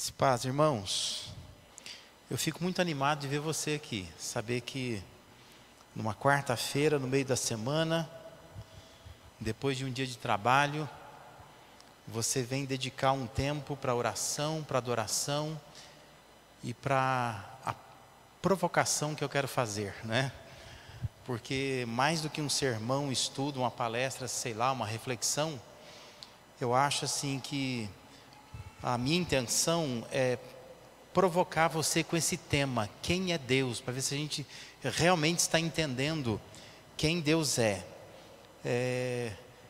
Graça e paz, irmãos. Eu fico muito animado de ver você aqui. Saber que numa quarta-feira, no meio da semana, depois de um dia de trabalho, você vem dedicar um tempo para oração, para adoração e para a provocação que eu quero fazer, né? Porque mais do que um sermão, um estudo, uma palestra, sei lá, uma reflexão, eu acho assim que a minha intenção é provocar você com esse tema, quem é Deus, para ver se a gente realmente está entendendo quem Deus é.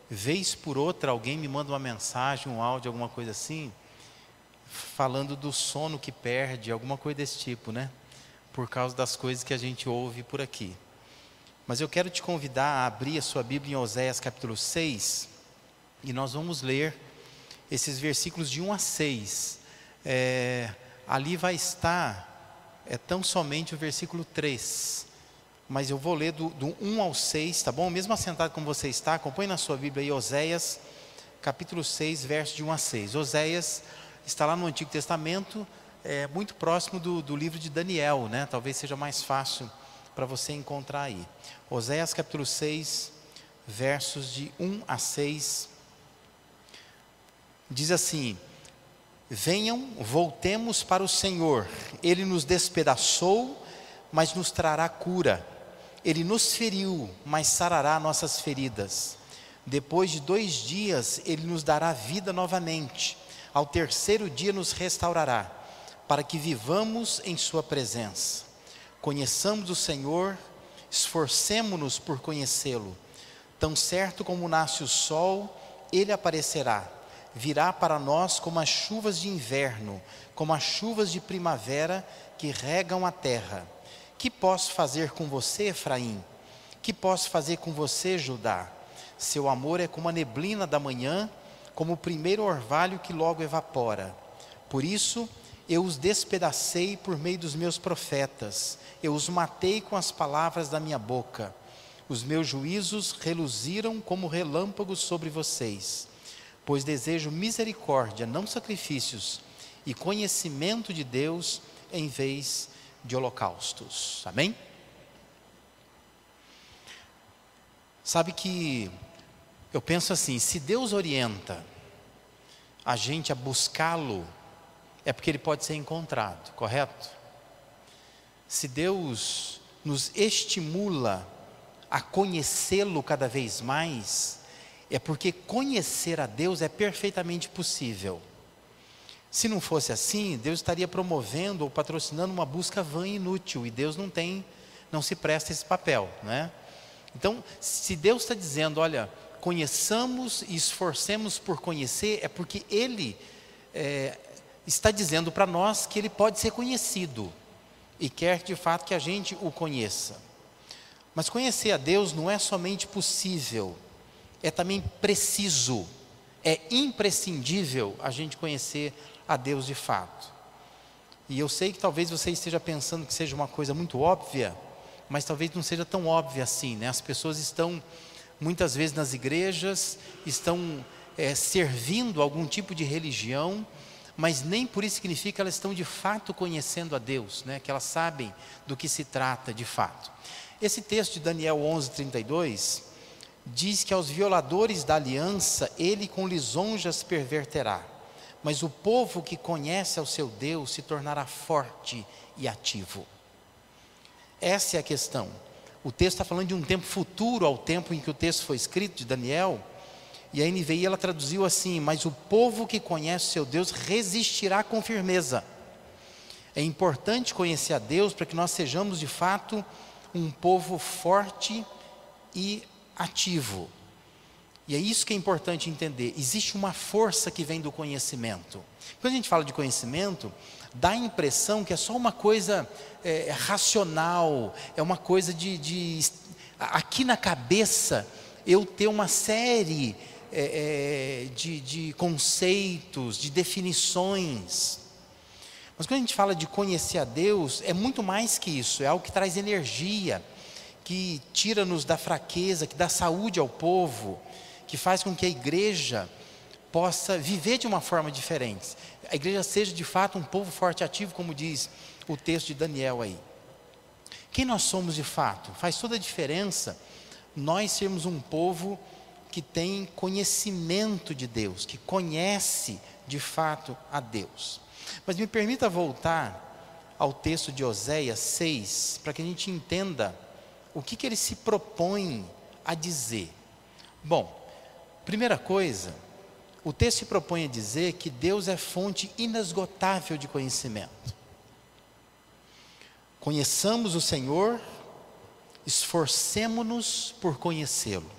Vez por outra alguém me manda uma mensagem, um áudio, alguma coisa assim, falando do sono que perde, alguma coisa desse tipo, né? Por causa das coisas que a gente ouve por aqui. Mas eu quero te convidar a abrir a sua Bíblia em Oséias capítulo 6, e nós vamos ler esses versículos de 1 a 6. Ali vai estar, tão somente o versículo 3. Mas eu vou ler do 1 ao 6, tá bom? Mesmo assentado como você está, acompanhe na sua Bíblia aí Oséias, capítulo 6, versos de 1 a 6. Oséias está lá no Antigo Testamento, muito próximo do livro de Daniel, né? Talvez seja mais fácil para você encontrar aí. Oséias capítulo 6, versos de 1 a 6. Diz assim: venham, voltemos para o Senhor. Ele nos despedaçou, mas nos trará cura. Ele nos feriu, mas sarará nossas feridas. Depois de 2 dias, Ele nos dará vida novamente. Ao 3º dia nos restaurará, para que vivamos em sua presença. Conheçamos o Senhor, esforcemo-nos por conhecê-lo. Tão certo como nasce o sol, Ele aparecerá. Virá para nós como as chuvas de inverno, como as chuvas de primavera que regam a terra. Que posso fazer com você, Efraim? Que posso fazer com você, Judá? Seu amor é como a neblina da manhã, como o primeiro orvalho que logo evapora. Por isso, eu os despedacei por meio dos meus profetas. Eu os matei com as palavras da minha boca. Os meus juízos reluziram como relâmpagos sobre vocês. Pois desejo misericórdia, não sacrifícios, e conhecimento de Deus em vez de holocaustos. Amém? Sabe que eu penso assim, se Deus orienta a gente a buscá-lo, é porque Ele pode ser encontrado, correto? Se Deus nos estimula a conhecê-lo cada vez mais, é porque conhecer a Deus é perfeitamente possível. Se não fosse assim, Deus estaria promovendo ou patrocinando uma busca vã e inútil, e Deus não se presta esse papel, né? Então, se Deus está dizendo, olha, conheçamos e esforcemos por conhecer, é porque Ele está dizendo para nós que Ele pode ser conhecido, e quer de fato que a gente o conheça. Mas conhecer a Deus não é somente possível, é também preciso, é imprescindível a gente conhecer a Deus de fato. E eu sei que talvez você esteja pensando que seja uma coisa muito óbvia, mas talvez não seja tão óbvia assim, né? As pessoas estão muitas vezes nas igrejas, estão servindo algum tipo de religião, mas nem por isso significa que elas estão de fato conhecendo a Deus, né? Que elas sabem do que se trata de fato. Esse texto de Daniel 11:32 diz que aos violadores da aliança, Ele com lisonjas perverterá. Mas o povo que conhece ao seu Deus se tornará forte e ativo. Essa é a questão. O texto está falando de um tempo futuro ao tempo em que o texto foi escrito, de Daniel. E a NVI ela traduziu assim: mas o povo que conhece o seu Deus resistirá com firmeza. É importante conhecer a Deus para que nós sejamos de fato um povo forte e ativo. E é isso que é importante entender. Existe uma força que vem do conhecimento. Quando a gente fala de conhecimento, dá a impressão que é só uma coisa racional, é uma coisa aqui na cabeça eu ter uma série de conceitos, de definições. Mas quando a gente fala de conhecer a Deus, é muito mais que isso, é algo que traz energia, que tira-nos da fraqueza, que dá saúde ao povo, que faz com que a igreja possa viver de uma forma diferente. A igreja seja de fato um povo forte e ativo, como diz o texto de Daniel aí. Quem nós somos de fato? Faz toda a diferença nós sermos um povo que tem conhecimento de Deus, que conhece de fato a Deus. Mas me permita voltar ao texto de Oséias 6, para que a gente entenda o que ele se propõe a dizer. Bom, primeira coisa, o texto se propõe a dizer que Deus é fonte inesgotável de conhecimento. Conheçamos o Senhor, esforcemo-nos por conhecê-lo.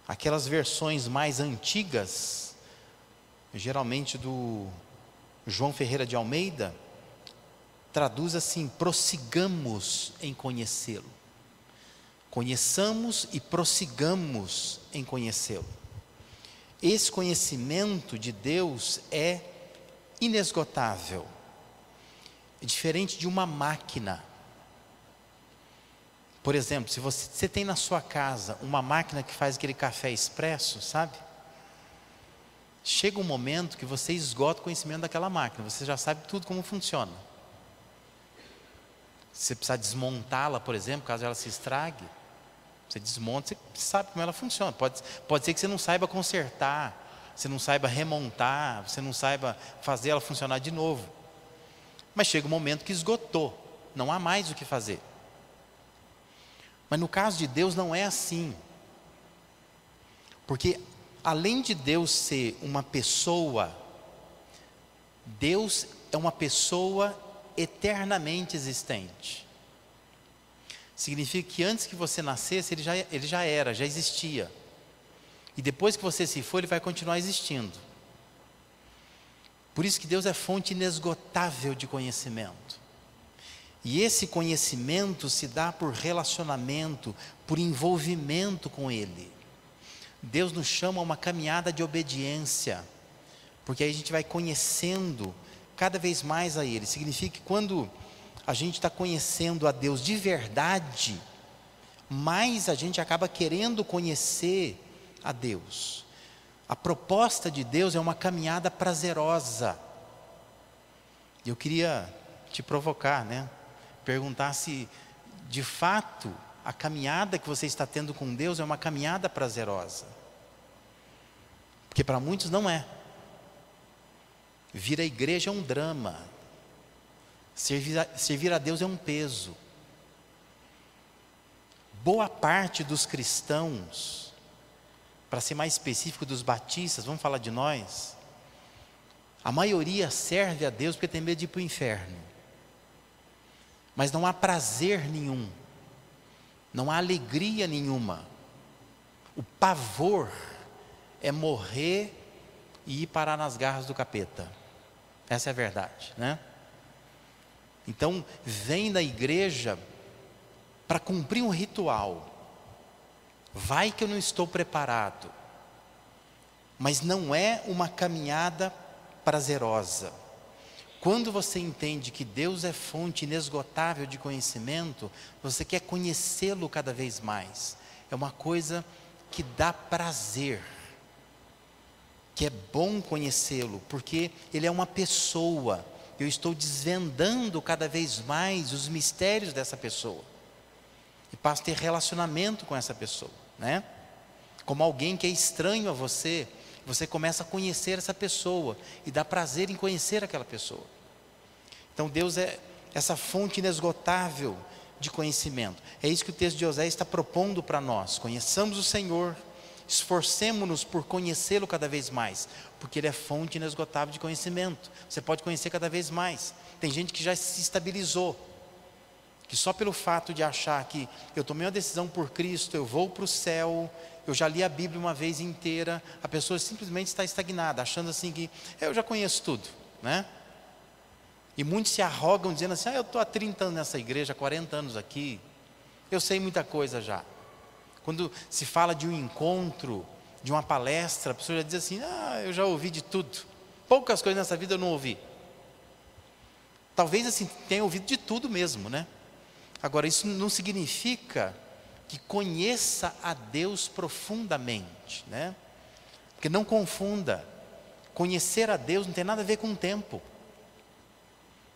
Aquelas versões mais antigas, geralmente do João Ferreira de Almeida, traduz assim: prossigamos em conhecê-lo. Conheçamos e prossigamos em conhecê-lo. Esse conhecimento de Deus é inesgotável. É diferente de uma máquina. Por exemplo, se você tem na sua casa uma máquina que faz aquele café expresso, sabe? Chega um momento que você esgota o conhecimento daquela máquina, você já sabe tudo como funciona. Se você precisar desmontá-la, por exemplo, caso ela se estrague, você desmonta, você sabe como ela funciona. Pode ser que você não saiba consertar, você não saiba remontar, você não saiba fazer ela funcionar de novo. Mas chega um momento que esgotou, não há mais o que fazer. Mas no caso de Deus não é assim. Porque além de Deus ser uma pessoa, Deus é uma pessoa eternamente existente. Significa que antes que você nascesse, ele já existia. E depois que você se for, ele vai continuar existindo. Por isso que Deus é fonte inesgotável de conhecimento. E esse conhecimento se dá por relacionamento, por envolvimento com Ele. Deus nos chama a uma caminhada de obediência, porque aí a gente vai conhecendo cada vez mais a Ele. Significa que quando a gente está conhecendo a Deus de verdade, mais a gente acaba querendo conhecer a Deus. A proposta de Deus é uma caminhada prazerosa. Eu queria te provocar, perguntar se de fato a caminhada que você está tendo com Deus é uma caminhada prazerosa. Porque para muitos não é. Vir à igreja é um drama. Servir a Deus é um peso. Boa parte dos cristãos, para ser mais específico dos batistas, vamos falar de nós, a maioria serve a Deus porque tem medo de ir para o inferno. Mas não há prazer nenhum, não há alegria nenhuma. O pavor é morrer e ir parar nas garras do capeta. Essa é a verdade, Então, vem da igreja para cumprir um ritual. Vai que eu não estou preparado. Mas não é uma caminhada prazerosa. Quando você entende que Deus é fonte inesgotável de conhecimento, você quer conhecê-lo cada vez mais. É uma coisa que dá prazer, que é bom conhecê-lo, porque Ele é uma pessoa. Eu estou desvendando cada vez mais os mistérios dessa pessoa. E passo a ter relacionamento com essa pessoa, Como alguém que é estranho a você, você começa a conhecer essa pessoa e dá prazer em conhecer aquela pessoa. Então Deus é essa fonte inesgotável de conhecimento. É isso que o texto de Oséias está propondo para nós. Conheçamos o Senhor, esforcemo-nos por conhecê-lo cada vez mais, porque Ele é fonte inesgotável de conhecimento. Você pode conhecer cada vez mais. Tem gente que já se estabilizou, que só pelo fato de achar que eu tomei uma decisão por Cristo, eu vou para o céu, eu já li a Bíblia uma vez inteira, a pessoa simplesmente está estagnada, achando assim que eu já conheço tudo, E muitos se arrogam dizendo assim, eu estou há 30 anos nessa igreja, 40 anos aqui, eu sei muita coisa já. Quando se fala de um encontro, de uma palestra, a pessoa já diz assim, eu já ouvi de tudo. Poucas coisas nessa vida eu não ouvi. Talvez assim, tenha ouvido de tudo mesmo, Agora, isso não significa que conheça a Deus profundamente, Porque não confunda, conhecer a Deus não tem nada a ver com o tempo.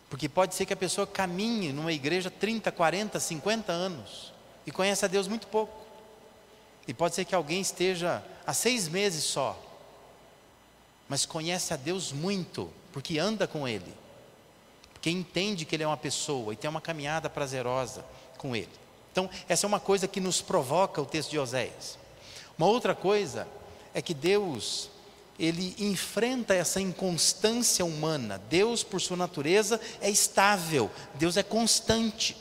Porque pode ser que a pessoa caminhe numa igreja 30, 40, 50 anos e conhece a Deus muito pouco. E pode ser que alguém esteja há 6 meses só, mas conhece a Deus muito, porque anda com Ele, porque entende que Ele é uma pessoa e tem uma caminhada prazerosa com Ele. Então, essa é uma coisa que nos provoca o texto de Oséias. Uma outra coisa é que Deus, Ele enfrenta essa inconstância humana. Deus, por sua natureza, é estável, Deus é constante.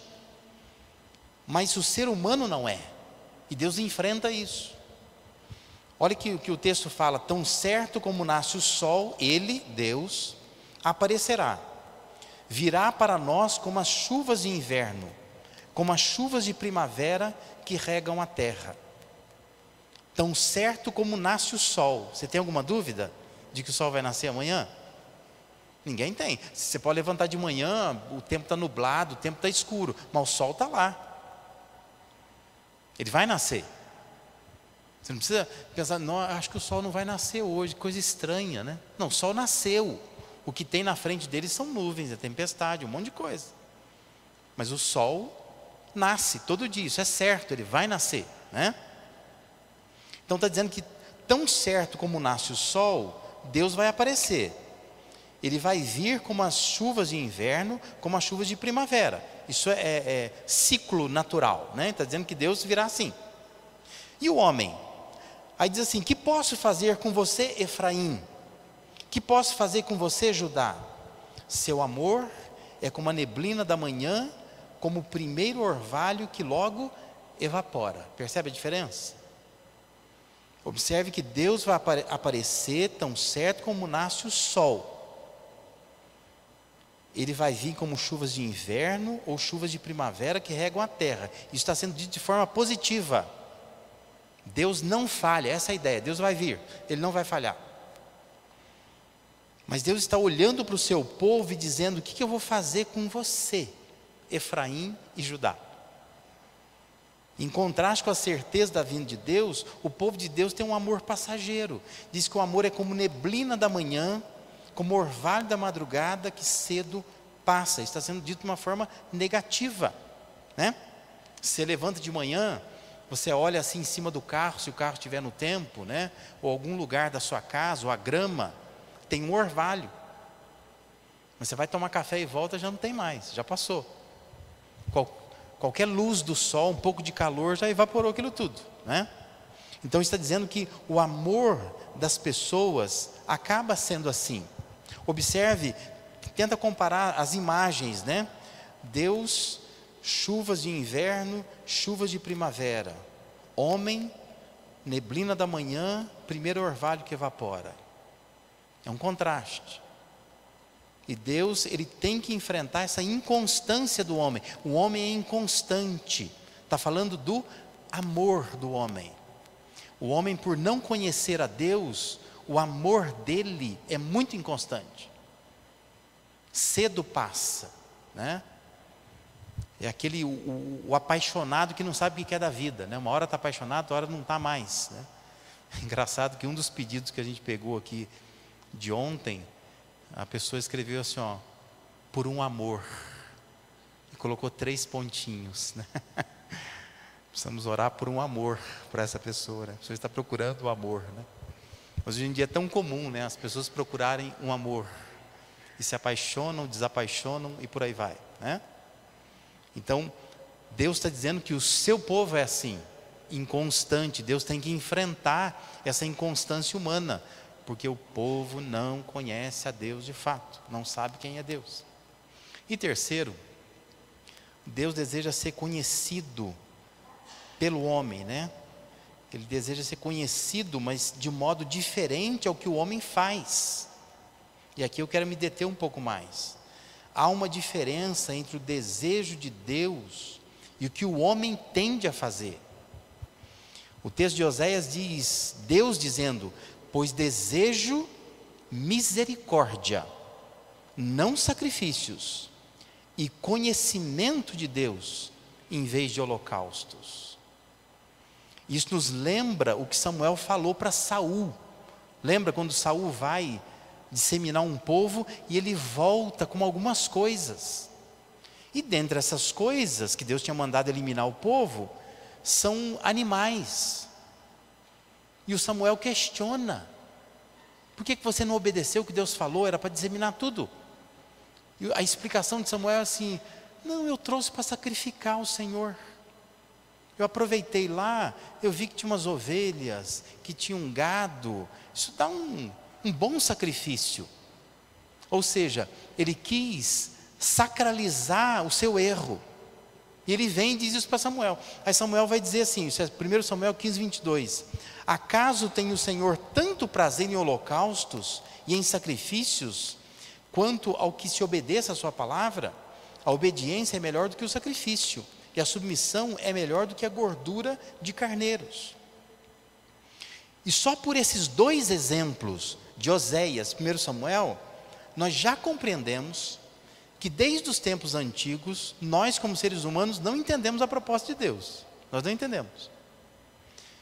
Mas o ser humano não é, e Deus enfrenta isso. Olha que o texto fala: tão certo como nasce o sol, Ele, Deus, aparecerá. Virá para nós como as chuvas de inverno, como as chuvas de primavera que regam a terra. Tão certo como nasce o sol. Você tem alguma dúvida de que o sol vai nascer amanhã? Ninguém tem. Você pode levantar de manhã, o tempo está nublado, o tempo está escuro, mas o sol está lá. Ele vai nascer. Você não precisa pensar: não, acho que o sol não vai nascer hoje, coisa estranha, né? Não, o sol nasceu. O que tem na frente dele são nuvens, é tempestade, um monte de coisa. Mas o sol nasce todo dia, isso é certo, ele vai nascer, né? Então está dizendo que tão certo como nasce o sol, Deus vai aparecer. Ele vai vir como as chuvas de inverno, como as chuvas de primavera. Isso é ciclo natural, né? Está dizendo que Deus virá assim. E o homem? Aí diz assim: que posso fazer com você, Efraim? Que posso fazer com você, Judá? Seu amor é como a neblina da manhã, como o primeiro orvalho que logo evapora. Percebe a diferença? Observe que Deus vai aparecer tão certo como nasce o sol. Ele vai vir como chuvas de inverno ou chuvas de primavera que regam a terra. Isso está sendo dito de forma positiva. Deus não falha, essa é a ideia. Deus vai vir, Ele não vai falhar. Mas Deus está olhando para o seu povo e dizendo: o que eu vou fazer com você, Efraim e Judá? Em contraste com a certeza da vinda de Deus, o povo de Deus tem um amor passageiro. Diz que o amor é como neblina da manhã, como orvalho da madrugada que cedo passa. Está sendo dito de uma forma negativa, né? Você levanta de manhã, você olha assim em cima do carro, se o carro estiver no tempo, né? Ou algum lugar da sua casa, ou a grama, tem um orvalho. Mas você vai tomar café e volta, já não tem mais, já passou. Qualquer luz do sol, um pouco de calor, já evaporou aquilo tudo, né? Então está dizendo que o amor das pessoas acaba sendo assim. Observe, tenta comparar as imagens, né? Deus, chuvas de inverno, chuvas de primavera. Homem, neblina da manhã, primeiro orvalho que evapora. É um contraste. E Deus, Ele tem que enfrentar essa inconstância do homem. O homem é inconstante. Está falando do amor do homem. O homem, por não conhecer a Deus, o amor dele é muito inconstante. Cedo passa, né? É aquele o apaixonado que não sabe o que é da vida, né? Uma hora está apaixonado, outra hora não está mais, né? É engraçado que um dos pedidos que a gente pegou aqui de ontem, a pessoa escreveu assim, ó: por um amor, e colocou 3 pontinhos, né? Precisamos orar por um amor para essa pessoa, né? A pessoa está procurando o amor, né? Mas hoje em dia é tão comum, né? As pessoas procurarem um amor e se apaixonam, desapaixonam e por aí vai, né? Então Deus está dizendo que o seu povo é assim, inconstante. Deus tem que enfrentar essa inconstância humana, porque o povo não conhece a Deus de fato, não sabe quem é Deus. E terceiro, Deus deseja ser conhecido pelo homem, né? Ele deseja ser conhecido, mas de modo diferente ao que o homem faz. E aqui eu quero me deter um pouco mais. Há uma diferença entre o desejo de Deus e o que o homem tende a fazer. O texto de Oséias diz, Deus dizendo: pois desejo misericórdia, não sacrifícios, e conhecimento de Deus, em vez de holocaustos. Isso nos lembra o que Samuel falou para Saul, Lembra quando Saul vai disseminar um povo e ele volta com algumas coisas. E dentre essas coisas que Deus tinha mandado eliminar o povo, são animais. E o Samuel questiona: por que você não obedeceu o que Deus falou? Era para disseminar tudo. E a explicação de Samuel é assim: não, eu trouxe para sacrificar o Senhor. Eu aproveitei lá, eu vi que tinha umas ovelhas, que tinha um gado. Isso dá um bom sacrifício. Ou seja, ele quis sacralizar o seu erro. E ele vem e diz isso para Samuel. Aí Samuel vai dizer assim, isso é 1 Samuel 15, 22. Acaso tem o Senhor tanto prazer em holocaustos e em sacrifícios, quanto ao que se obedeça a sua palavra? A obediência é melhor do que o sacrifício, e a submissão é melhor do que a gordura de carneiros. E só por esses dois exemplos de Oséias, 1 Samuel, nós já compreendemos que desde os tempos antigos, nós como seres humanos não entendemos a proposta de Deus. Nós não entendemos.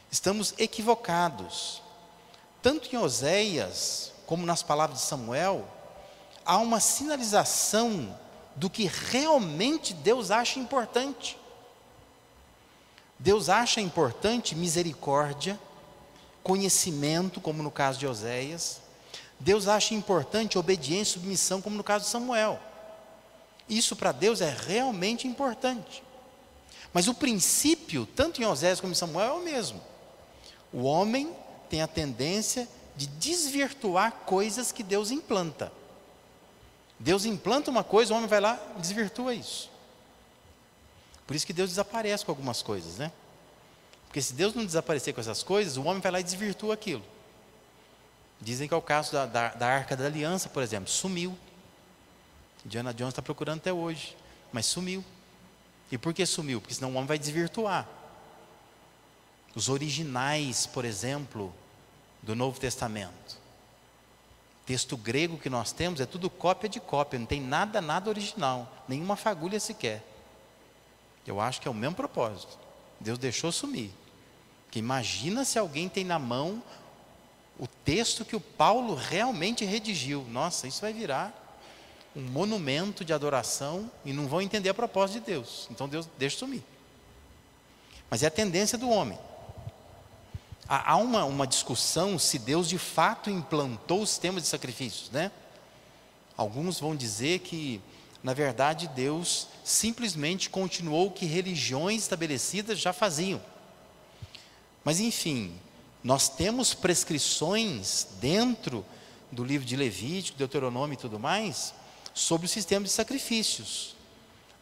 Estamos equivocados. Tanto em Oséias, como nas palavras de Samuel, há uma sinalização do que realmente Deus acha importante. Deus acha importante misericórdia, conhecimento, como no caso de Oséias. Deus acha importante obediência e submissão, como no caso de Samuel. Isso para Deus é realmente importante. Mas o princípio, tanto em Oséias como em Samuel, é o mesmo. O homem tem a tendência de desvirtuar coisas que Deus implanta. Deus implanta uma coisa, o homem vai lá e desvirtua isso. Por isso que Deus desaparece com algumas coisas, né? Porque se Deus não desaparecer com essas coisas, o homem vai lá e desvirtua aquilo. Dizem que é o caso da Arca da Aliança, por exemplo, sumiu. Indiana Jones está procurando até hoje, mas sumiu. E por que sumiu? Porque senão o homem vai desvirtuar. Os originais, por exemplo, do Novo Testamento. Texto grego que nós temos é tudo cópia de cópia, não tem nada original, nenhuma fagulha sequer. Eu acho que é o mesmo propósito. Deus deixou sumir. Porque imagina se alguém tem na mão o texto que o Paulo realmente redigiu. Nossa, isso vai virar um monumento de adoração e não vão entender a proposta de Deus. Então Deus deixa sumir. Mas é a tendência do homem. Há uma discussão se Deus de fato implantou o sistema de sacrifícios, né? Alguns vão dizer que, na verdade, Deus simplesmente continuou o que religiões estabelecidas já faziam. Mas enfim, nós temos prescrições dentro do livro de Levítico, Deuteronômio e tudo mais, sobre o sistema de sacrifícios.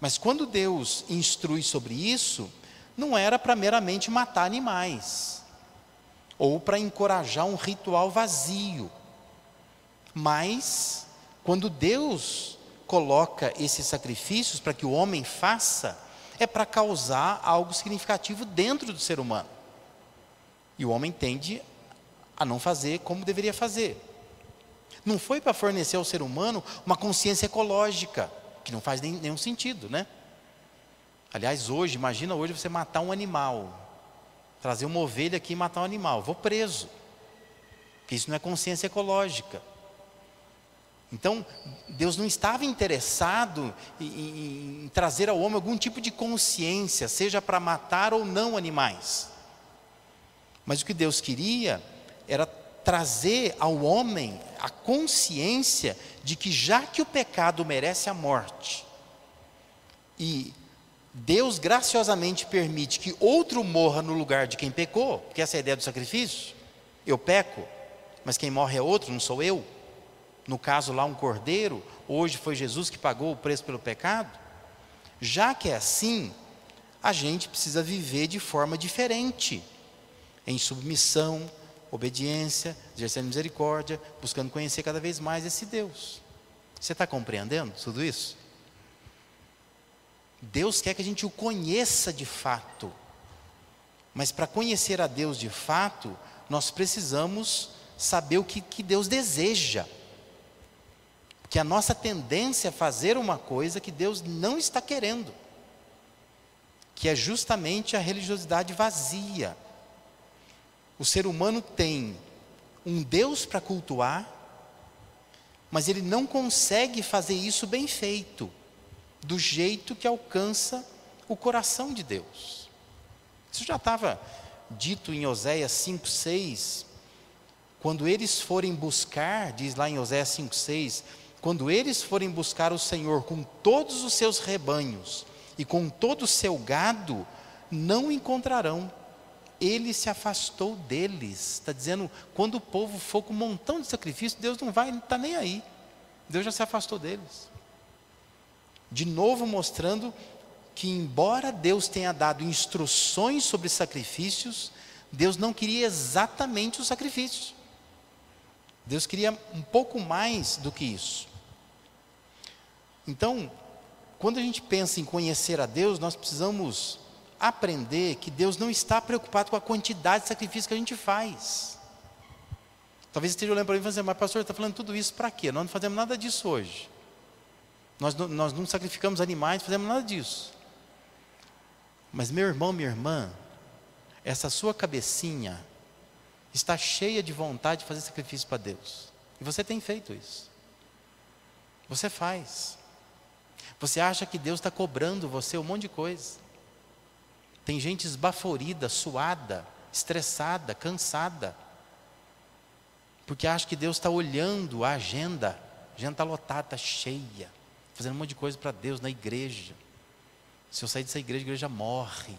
Mas quando Deus instrui sobre isso, não era para meramente matar animais, ou para encorajar um ritual vazio. Mas, quando Deus coloca esses sacrifícios para que o homem faça, é para causar algo significativo dentro do ser humano. E o homem tende a não fazer como deveria fazer. Não foi para fornecer ao ser humano uma consciência ecológica, que não faz nenhum sentido, né? Aliás, imagina hoje você matar um animal, trazer uma ovelha aqui e matar um animal, vou preso, porque isso não é consciência ecológica. Então, Deus não estava interessado em trazer ao homem algum tipo de consciência, seja para matar ou não animais. Mas o que Deus queria era trazer ao homem a consciência de que, já que o pecado merece a morte, e Deus graciosamente permite que outro morra no lugar de quem pecou, porque essa é a ideia do sacrifício. Eu peco, mas quem morre é outro, não sou eu. No caso lá, um cordeiro, hoje foi Jesus que pagou o preço pelo pecado. Já que é assim, a gente precisa viver de forma diferente, em submissão, obediência, exercendo misericórdia, buscando conhecer cada vez mais esse Deus. Você está compreendendo tudo isso? Deus quer que a gente o conheça de fato, mas para conhecer a Deus de fato, nós precisamos saber o que Deus deseja, porque a nossa tendência é fazer uma coisa que Deus não está querendo, que é justamente a religiosidade vazia. O ser humano tem um Deus para cultuar, mas ele não consegue fazer isso bem feito, do jeito que alcança o coração de Deus. Isso já estava dito em Oséias 5:6, quando eles forem buscar, diz lá em Oséias 5:6, quando eles forem buscar o Senhor com todos os seus rebanhos e com todo o seu gado, não encontrarão. Ele se afastou deles. Está dizendo, quando o povo for com um montão de sacrifício, Deus não está nem aí. Deus já se afastou deles. De novo mostrando que, embora Deus tenha dado instruções sobre sacrifícios, Deus não queria exatamente os sacrifícios. Deus queria um pouco mais do que isso. Então, quando a gente pensa em conhecer a Deus, nós precisamos aprender que Deus não está preocupado com a quantidade de sacrifício que a gente faz. Talvez esteja olhando para mim e falando assim, mas pastor, está falando tudo isso para quê? Nós não fazemos nada disso hoje. Nós não sacrificamos animais, não fazemos nada disso. Mas meu irmão, minha irmã, essa sua cabecinha está cheia de vontade de fazer sacrifício para Deus. E você tem feito isso. Você faz. Você acha que Deus está cobrando você um monte de coisa. Tem gente esbaforida, suada, estressada, cansada, porque acha que Deus está olhando a agenda está lotada, está cheia, fazendo um monte de coisa para Deus na igreja. Se eu sair dessa igreja, a igreja morre,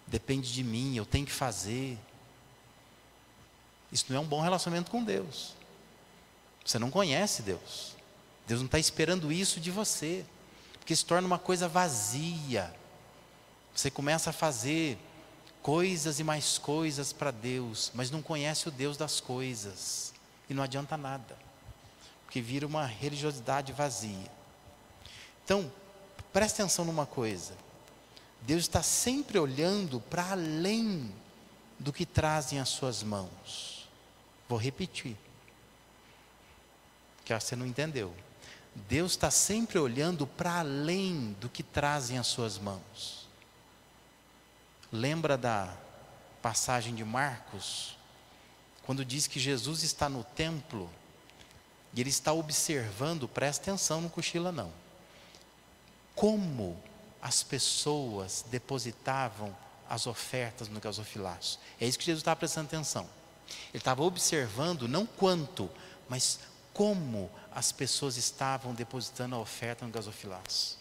depende de mim, eu tenho que fazer. Isso não é um bom relacionamento com Deus. Você não conhece Deus. Deus não está esperando isso de você, porque se torna uma coisa vazia. Você começa a fazer coisas e mais coisas para Deus, mas não conhece o Deus das coisas, e não adianta nada, porque vira uma religiosidade vazia. Então, preste atenção numa coisa, Deus está sempre olhando para além do que trazem as suas mãos. Vou repetir, que você não entendeu. Deus está sempre olhando para além do que trazem as suas mãos. Lembra da passagem de Marcos, quando diz que Jesus está no templo, e ele está observando, presta atenção, não cochila não, como as pessoas depositavam as ofertas no gasofilaço. É isso que Jesus estava prestando atenção. Ele estava observando não quanto, mas como as pessoas estavam depositando a oferta no gasofilaço.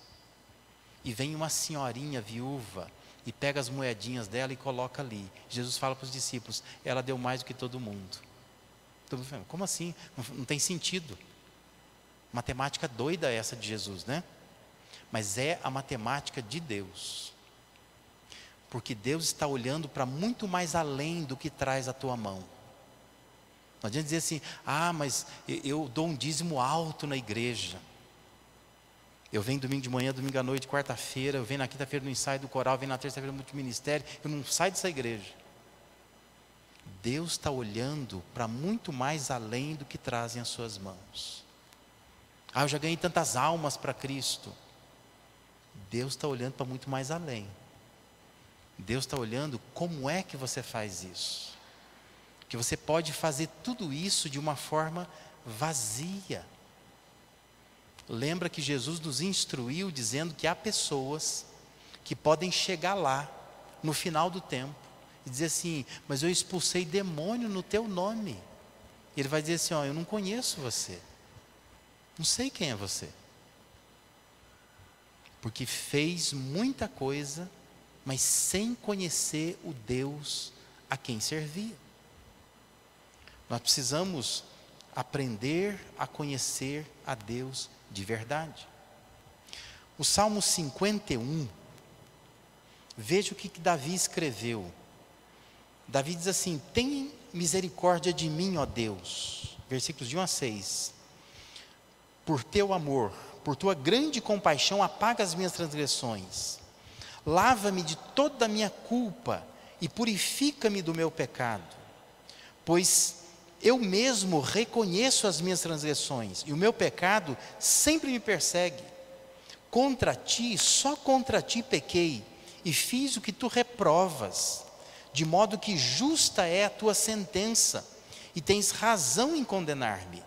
E vem uma senhorinha viúva e pega as moedinhas dela e coloca ali. Jesus fala para os discípulos, ela deu mais do que todo mundo. Todo mundo fala, como assim? Não tem sentido. Matemática doida essa de Jesus, né? Mas é a matemática de Deus. Porque Deus está olhando para muito mais além do que traz a tua mão. Não adianta dizer assim, mas eu dou um dízimo alto na igreja. Eu venho domingo de manhã, domingo à noite, quarta-feira, eu venho na quinta-feira no ensaio do coral, eu venho na terça-feira no multiministério, eu não saio dessa igreja. Deus está olhando para muito mais além do que trazem as suas mãos. Eu já ganhei tantas almas para Cristo. Deus está olhando para muito mais além. Deus está olhando como é que você faz isso. Que você pode fazer tudo isso de uma forma vazia. Lembra que Jesus nos instruiu dizendo que há pessoas que podem chegar lá no final do tempo e dizer assim, mas eu expulsei demônio no teu nome. Ele vai dizer assim, eu não conheço você, não sei quem é você, porque fez muita coisa, mas sem conhecer o Deus a quem servia. Nós precisamos aprender a conhecer a Deus de verdade. O Salmo 51, veja o que Davi escreveu. Davi diz assim, tem misericórdia de mim, ó Deus, versículos de 1 a 6, por teu amor, por tua grande compaixão, apaga as minhas transgressões, lava-me de toda a minha culpa e purifica-me do meu pecado, pois eu mesmo reconheço as minhas transgressões e o meu pecado sempre me persegue. Contra ti, só contra ti pequei e fiz o que tu reprovas, de modo que justa é a tua sentença e tens razão em condenar-me.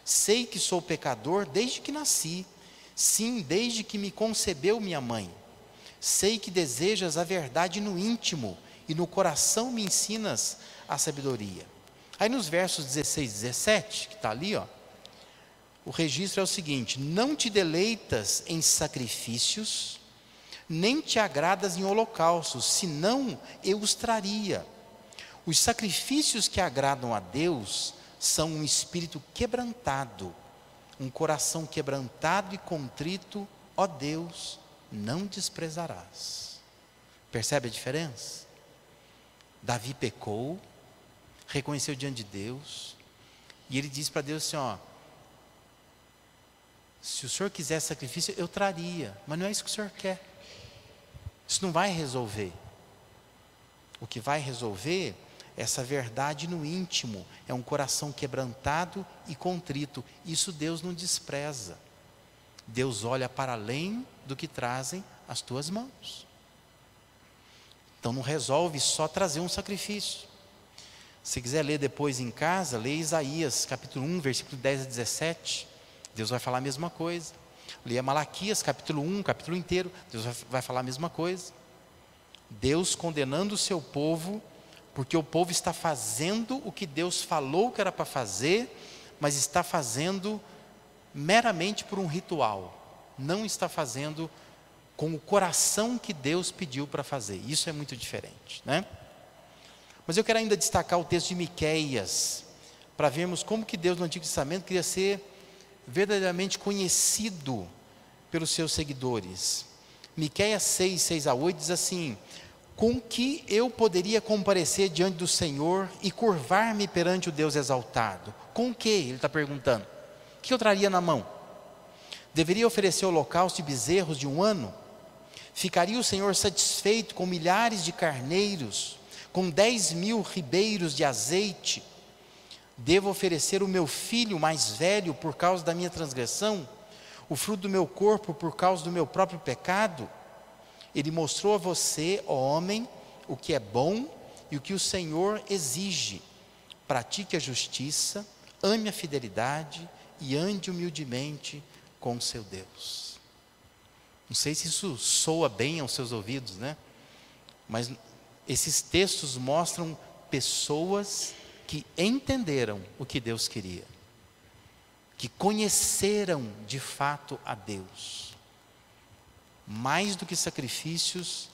Sei que sou pecador desde que nasci, sim, desde que me concebeu minha mãe. Sei que desejas a verdade no íntimo, e no coração me ensinas a sabedoria. Aí nos versos 16 e 17, que está ali, o registro é o seguinte: não te deleitas em sacrifícios, nem te agradas em holocaustos, senão eu os traria. Os sacrifícios que agradam a Deus são um espírito quebrantado, um coração quebrantado e contrito, ó Deus, não desprezarás. Percebe a diferença? Davi pecou, reconheceu diante de Deus, e ele disse para Deus assim: se o Senhor quiser sacrifício, eu traria, mas não é isso que o Senhor quer. Isso não vai resolver. O que vai resolver é essa verdade no íntimo, é um coração quebrantado e contrito. Isso Deus não despreza. Deus olha para além do que trazem as tuas mãos. Então não resolve só trazer um sacrifício. Se quiser ler depois em casa, lê Isaías capítulo 1, versículo 10 a 17. Deus vai falar a mesma coisa. Leia Malaquias capítulo 1, capítulo inteiro. Deus vai falar a mesma coisa. Deus condenando o seu povo, porque o povo está fazendo o que Deus falou que era para fazer, mas está fazendo meramente por um ritual. Não está fazendo com o coração que Deus pediu para fazer. Isso é muito diferente, né? Mas eu quero ainda destacar o texto de Miqueias, para vermos como que Deus no Antigo Testamento queria ser verdadeiramente conhecido pelos seus seguidores. Miqueias 6, 6 a 8 diz assim: com que eu poderia comparecer diante do Senhor e curvar-me perante o Deus exaltado? Com que? Ele está perguntando. O que eu traria na mão? Deveria oferecer holocausto de bezerros de um ano? Ficaria o Senhor satisfeito com milhares de carneiros, com 10.000 ribeiros de azeite? Devo oferecer o meu filho mais velho por causa da minha transgressão, o fruto do meu corpo por causa do meu próprio pecado? Ele mostrou a você, ó homem, o que é bom e o que o Senhor exige. Pratique a justiça, ame a fidelidade e ande humildemente com o seu Deus. Não sei se isso soa bem aos seus ouvidos, né? Mas esses textos mostram pessoas que entenderam o que Deus queria, que conheceram de fato a Deus. Mais do que sacrifícios,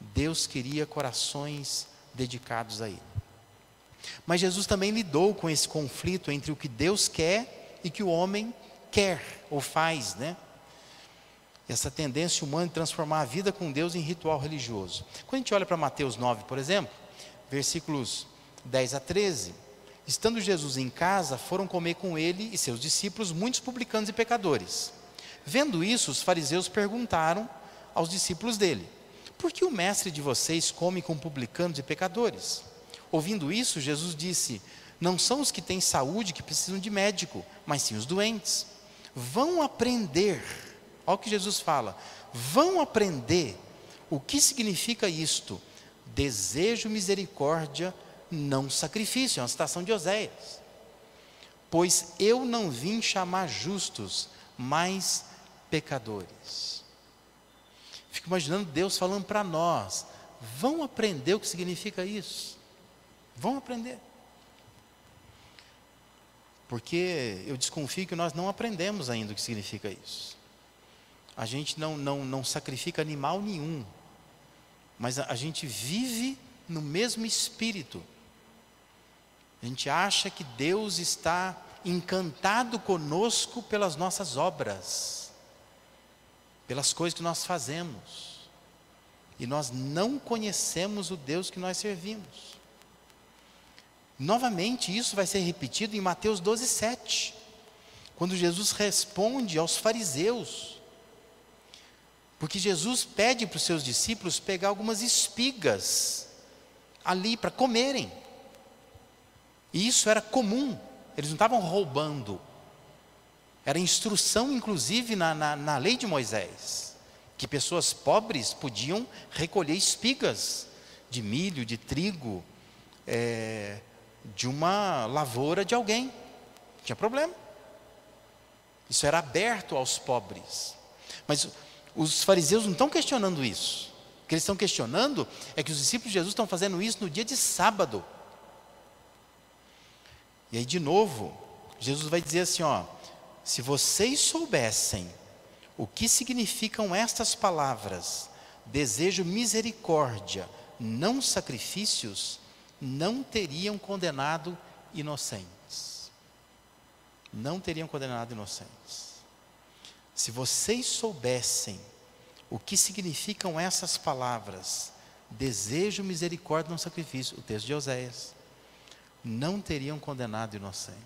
Deus queria corações dedicados a Ele. Mas Jesus também lidou com esse conflito entre o que Deus quer e o que o homem quer ou faz, né? Essa tendência humana de transformar a vida com Deus em ritual religioso. Quando a gente olha para Mateus 9, por exemplo, versículos 10 a 13, estando Jesus em casa, foram comer com ele e seus discípulos muitos publicanos e pecadores. Vendo isso, os fariseus perguntaram aos discípulos dele: por que o mestre de vocês come com publicanos e pecadores? Ouvindo isso, Jesus disse: não são os que têm saúde que precisam de médico, mas sim os doentes. Vão aprender, olha o que Jesus fala, vão aprender o que significa isto: desejo misericórdia, não sacrifício. É uma citação de Oséias. Pois eu não vim chamar justos, mas pecadores. Fico imaginando Deus falando para nós: vão aprender o que significa isso. Vão aprender. Porque eu desconfio que nós não aprendemos ainda o que significa isso. A gente não sacrifica animal nenhum, mas a gente vive no mesmo espírito. A gente acha que Deus está encantado conosco pelas nossas obras, pelas coisas que nós fazemos, e nós não conhecemos o Deus que nós servimos. Novamente, isso vai ser repetido em Mateus 12, 7, quando Jesus responde aos fariseus, porque Jesus pede para os seus discípulos pegar algumas espigas ali para comerem, e isso era comum, eles não estavam roubando, era instrução inclusive na lei de Moisés, que pessoas pobres podiam recolher espigas de milho, de trigo, de uma lavoura de alguém. Não tinha problema. Isso era aberto aos pobres. Mas os fariseus não estão questionando isso. O que eles estão questionando é que os discípulos de Jesus estão fazendo isso no dia de sábado. E aí, de novo, Jesus vai dizer assim, ó: se vocês soubessem o que significam estas palavras, desejo misericórdia, não sacrifícios, não teriam condenado inocentes. Não teriam condenado inocentes. Se vocês soubessem o que significam essas palavras, desejo misericórdia, não sacrifício, o texto de Oséias, não teriam condenado inocentes.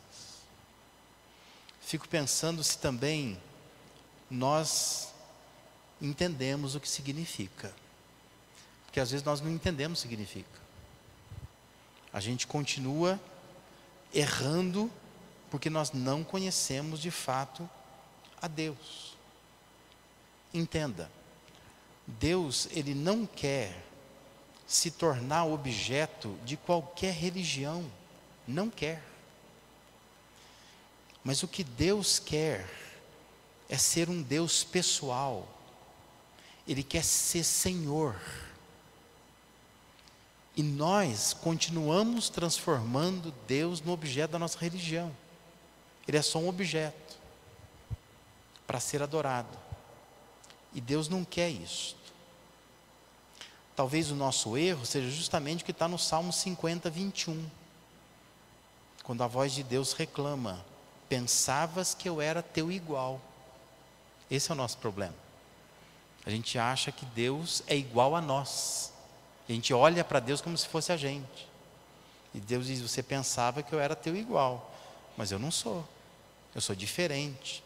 Fico pensando se também nós entendemos o que significa. Porque às vezes nós não entendemos o que significa. A gente continua errando porque nós não conhecemos de fato a Deus. Entenda, Deus, Ele não quer se tornar objeto de qualquer religião. Não quer. Mas o que Deus quer é ser um Deus pessoal. Ele quer ser Senhor. E nós continuamos transformando Deus no objeto da nossa religião. Ele é só um objeto para ser adorado. E Deus não quer isso. Talvez o nosso erro seja justamente o que está no Salmo 50, 21. Quando a voz de Deus reclama: pensavas que eu era teu igual. Esse é o nosso problema. A gente acha que Deus é igual a nós. A gente olha para Deus como se fosse a gente. E Deus diz: você pensava que eu era teu igual, mas eu não sou. Eu sou diferente.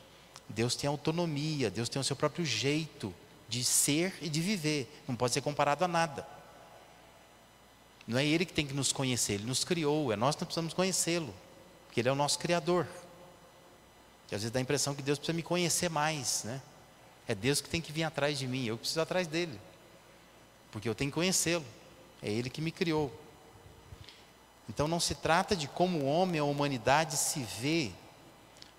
Deus tem autonomia, Deus tem o seu próprio jeito de ser e de viver. Não pode ser comparado a nada. Não é Ele que tem que nos conhecer, Ele nos criou, é nós que precisamos conhecê-lo, porque Ele é o nosso Criador. E às vezes dá a impressão que Deus precisa me conhecer mais, né? É Deus que tem que vir atrás de mim, eu preciso ir atrás dele, porque eu tenho que conhecê-lo, é Ele que me criou. Então não se trata de como o homem ou a humanidade se vê,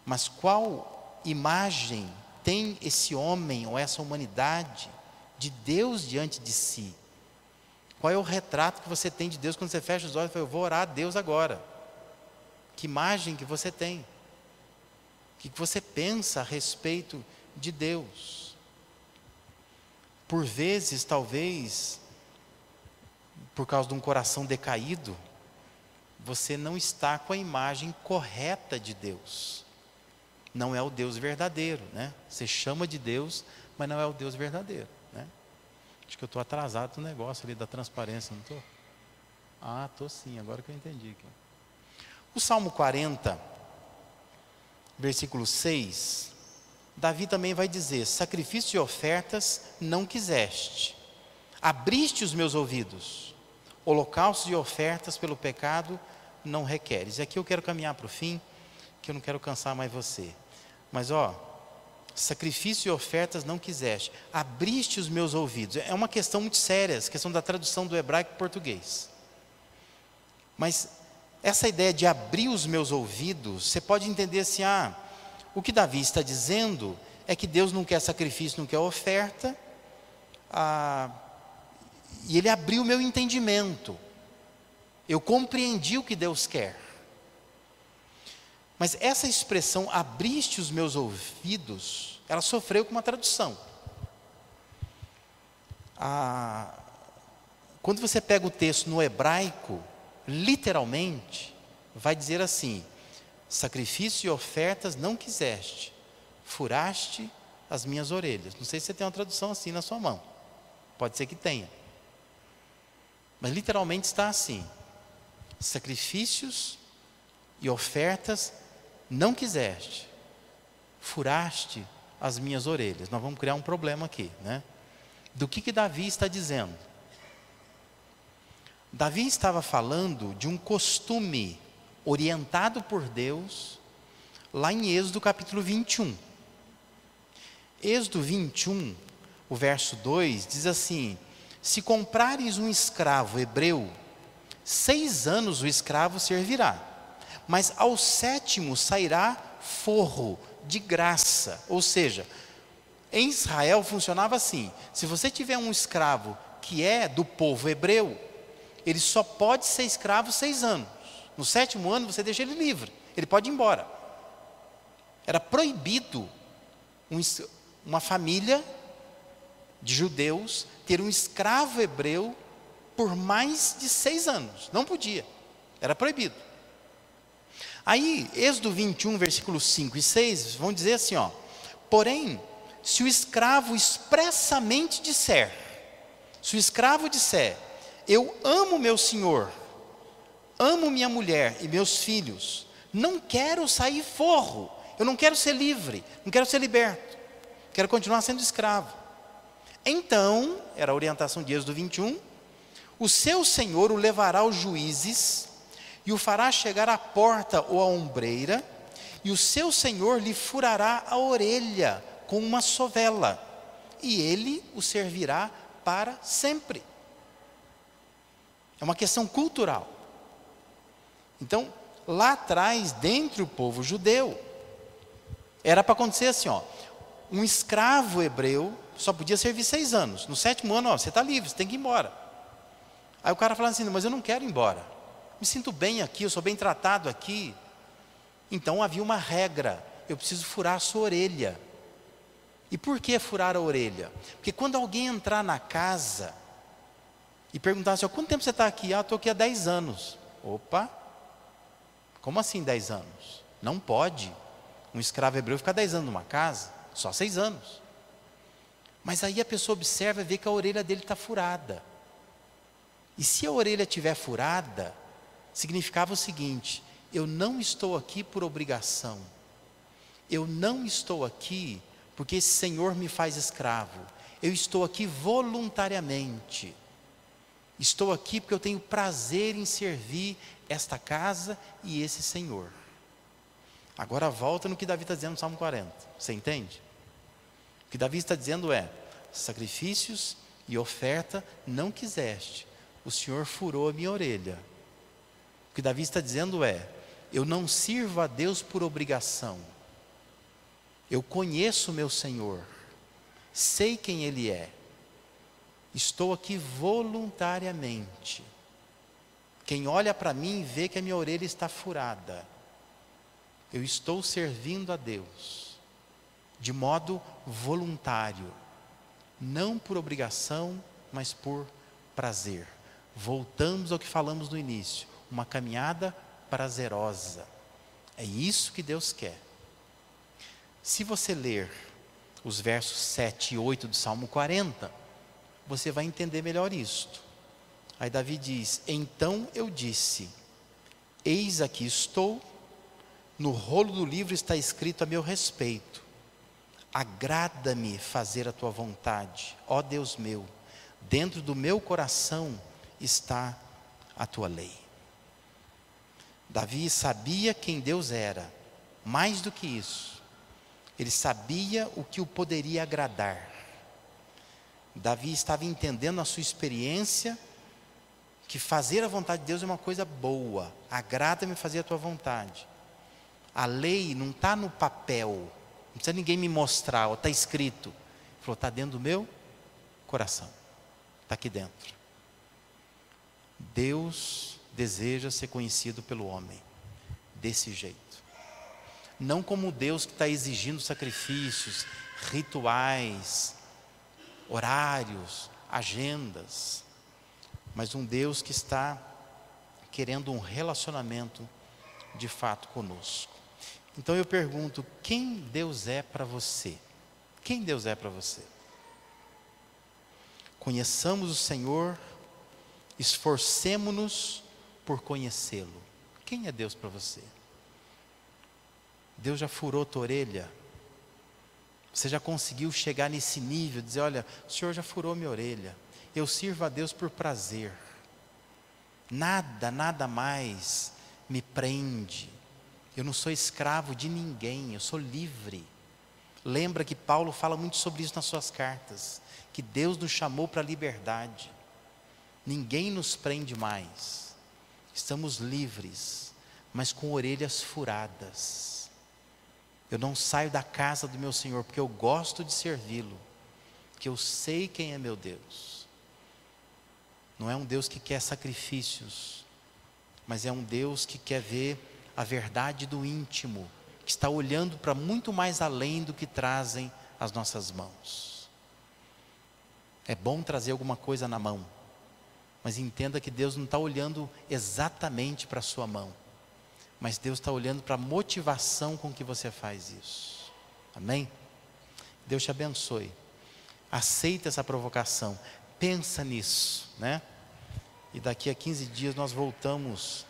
mas qual imagem tem esse homem ou essa humanidade de Deus diante de si. Qual é o retrato que você tem de Deus quando você fecha os olhos e fala: eu vou orar a Deus agora. Que imagem que você tem? O que você pensa a respeito de Deus? Por vezes, talvez, por causa de um coração decaído, você não está com a imagem correta de Deus. Não é o Deus verdadeiro, né? Você chama de Deus, mas não é o Deus verdadeiro, né? Acho que eu estou atrasado no negócio ali da transparência, não estou? Ah, estou sim, agora que eu entendi aqui. O Salmo 40, versículo 6, Davi também vai dizer: sacrifício e ofertas não quiseste, abriste os meus ouvidos, holocaustos e ofertas pelo pecado não requeres. E aqui eu quero caminhar para o fim, que eu não quero cansar mais você. Mas sacrifício e ofertas não quiseste, abriste os meus ouvidos. É uma questão muito séria, essa questão da tradução do hebraico para o português. Mas essa ideia de abrir os meus ouvidos, você pode entender assim: o que Davi está dizendo é que Deus não quer sacrifício, não quer oferta, e Ele abriu o meu entendimento. Eu compreendi o que Deus quer. Mas essa expressão, abriste os meus ouvidos, ela sofreu com uma tradução. Quando você pega o texto no hebraico, literalmente, vai dizer assim: sacrifício e ofertas não quiseste, furaste as minhas orelhas. Não sei se você tem uma tradução assim na sua mão, pode ser que tenha, mas literalmente está assim: sacrifícios e ofertas não quiseste, furaste as minhas orelhas. Nós vamos criar um problema aqui, né? Do que Davi está dizendo? Davi estava falando de um costume orientado por Deus, lá em Êxodo capítulo 21. Êxodo 21, o verso 2, diz assim: se comprares um escravo hebreu, 6 anos o escravo servirá, mas ao 7º sairá forro de graça. Ou seja, em Israel funcionava assim: se você tiver um escravo que é do povo hebreu, ele só pode ser escravo 6 anos. No 7º ano você deixa ele livre, ele pode ir embora. Era proibido uma família de judeus ter um escravo hebreu por mais de 6 anos. Não podia, era proibido. Aí, Êxodo 21, versículos 5 e 6, vão dizer assim, ó: porém, se o escravo expressamente disser, se o escravo disser, eu amo meu senhor, amo minha mulher e meus filhos, não quero sair forro, eu não quero ser livre, não quero ser liberto, quero continuar sendo escravo. Então, era a orientação de Êxodo 21, o seu senhor o levará aos juízes e o fará chegar à porta ou à ombreira, e o seu senhor lhe furará a orelha com uma sovela, e ele o servirá para sempre. É uma questão cultural. Então, lá atrás, dentre o povo judeu, era para acontecer assim, ó: um escravo hebreu só podia servir 6 anos. No 7º ano, ó, você está livre, você tem que ir embora. Aí o cara fala assim: mas eu não quero ir embora, me sinto bem aqui, eu sou bem tratado aqui. Então havia uma regra: eu preciso furar a sua orelha. E por que furar a orelha? Porque quando alguém entrar na casa e perguntar assim: quanto tempo você está aqui? Ah, estou aqui há 10 anos. Opa, como assim 10 anos? Não pode um escravo hebreu ficar 10 anos numa casa, só 6 anos. Mas aí a pessoa observa e vê que a orelha dele está furada. E se a orelha estiver furada, significava o seguinte: eu não estou aqui por obrigação, eu não estou aqui porque esse senhor me faz escravo, eu estou aqui voluntariamente, estou aqui porque eu tenho prazer em servir esta casa e esse senhor. Agora volta no que Davi está dizendo no Salmo 40, você entende? O que Davi está dizendo é: sacrifícios e oferta não quiseste, o Senhor furou a minha orelha. O que Davi está dizendo é: eu não sirvo a Deus por obrigação, eu conheço o meu Senhor, sei quem Ele é, estou aqui voluntariamente. Quem olha para mim vê que a minha orelha está furada, eu estou servindo a Deus de modo voluntário, não por obrigação, mas por prazer. Voltamos ao que falamos no início: uma caminhada prazerosa. É isso que Deus quer. Se você ler os versos 7 e 8 do Salmo 40, você vai entender melhor isto. Aí Davi diz: então eu disse, eis aqui estou, no rolo do livro está escrito a meu respeito, agrada-me fazer a tua vontade, ó Deus meu, dentro do meu coração está a tua lei. Davi sabia quem Deus era, mais do que isso, ele sabia o que o poderia agradar. Davi estava entendendo a sua experiência, que fazer a vontade de Deus é uma coisa boa, agrada-me fazer a tua vontade. A lei não está no papel, não precisa ninguém me mostrar, está escrito. Ele falou: está dentro do meu coração, está aqui dentro. Deus deseja ser conhecido pelo homem desse jeito, não como Deus que está exigindo sacrifícios, rituais, horários, agendas, mas um Deus que está querendo um relacionamento de fato conosco. Então eu pergunto: quem Deus é para você? Quem Deus é para você? Conheçamos o Senhor, esforcemo-nos por conhecê-lo. Quem é Deus para você? Deus já furou tua orelha? Você já conseguiu chegar nesse nível, dizer: olha, o Senhor já furou minha orelha, eu sirvo a Deus por prazer, nada mais me prende, eu não sou escravo de ninguém, eu sou livre. Lembra que Paulo fala muito sobre isso nas suas cartas, que Deus nos chamou para a liberdade, ninguém nos prende mais. estamos livres, mas com orelhas furadas. Eu não saio da casa do meu Senhor, porque eu gosto de servi-lo, porque eu sei quem é meu Deus. Não é um Deus que quer sacrifícios, mas é um Deus que quer ver a verdade do íntimo, que está olhando para muito mais além do que trazem as nossas mãos. É bom trazer alguma coisa na mão, mas entenda que Deus não está olhando exatamente para a sua mão, mas Deus está olhando para a motivação com que você faz isso. Amém? Deus te abençoe. Aceita essa provocação, pensa nisso, né? E daqui a 15 dias nós voltamos,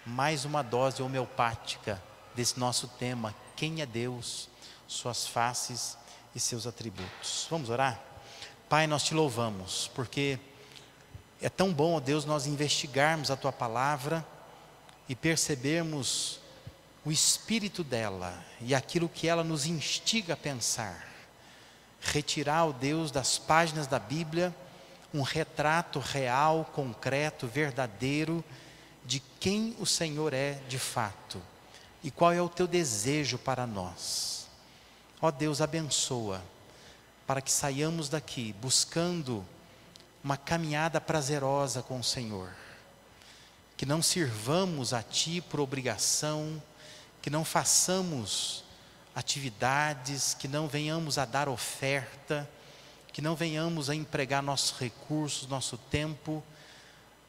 mais uma dose homeopática desse nosso tema, quem é Deus, suas faces e seus atributos. Vamos orar? Pai, nós te louvamos, porque é tão bom, ó Deus, nós investigarmos a Tua palavra e percebermos o espírito dela e aquilo que ela nos instiga a pensar. Retirar, ó Deus, das páginas da Bíblia um retrato real, concreto, verdadeiro de quem o Senhor é de fato e qual é o Teu desejo para nós. Ó Deus, abençoa para que saiamos daqui buscando uma caminhada prazerosa com o Senhor, que não sirvamos a Ti por obrigação, que não façamos atividades, que não venhamos a dar oferta, que não venhamos a empregar nossos recursos, nosso tempo,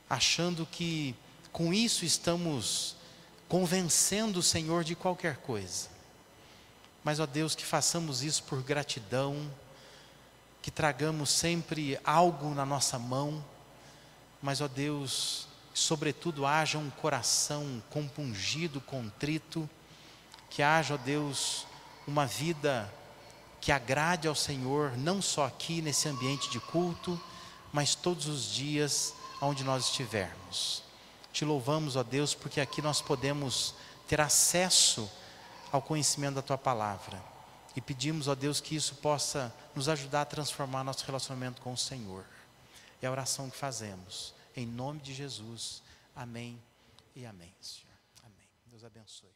achando que com isso estamos convencendo o Senhor de qualquer coisa. Mas, ó Deus, que façamos isso por gratidão, que tragamos sempre algo na nossa mão, mas, ó Deus, sobretudo haja um coração compungido, contrito, que haja, ó Deus, uma vida que agrade ao Senhor, não só aqui nesse ambiente de culto, mas todos os dias onde nós estivermos. Te louvamos, ó Deus, porque aqui nós podemos ter acesso ao conhecimento da Tua palavra. E pedimos, ó Deus, que isso possa nos ajudar a transformar nosso relacionamento com o Senhor. É a oração que fazemos. Em nome de Jesus. Amém e amém, Senhor. Amém. Deus abençoe.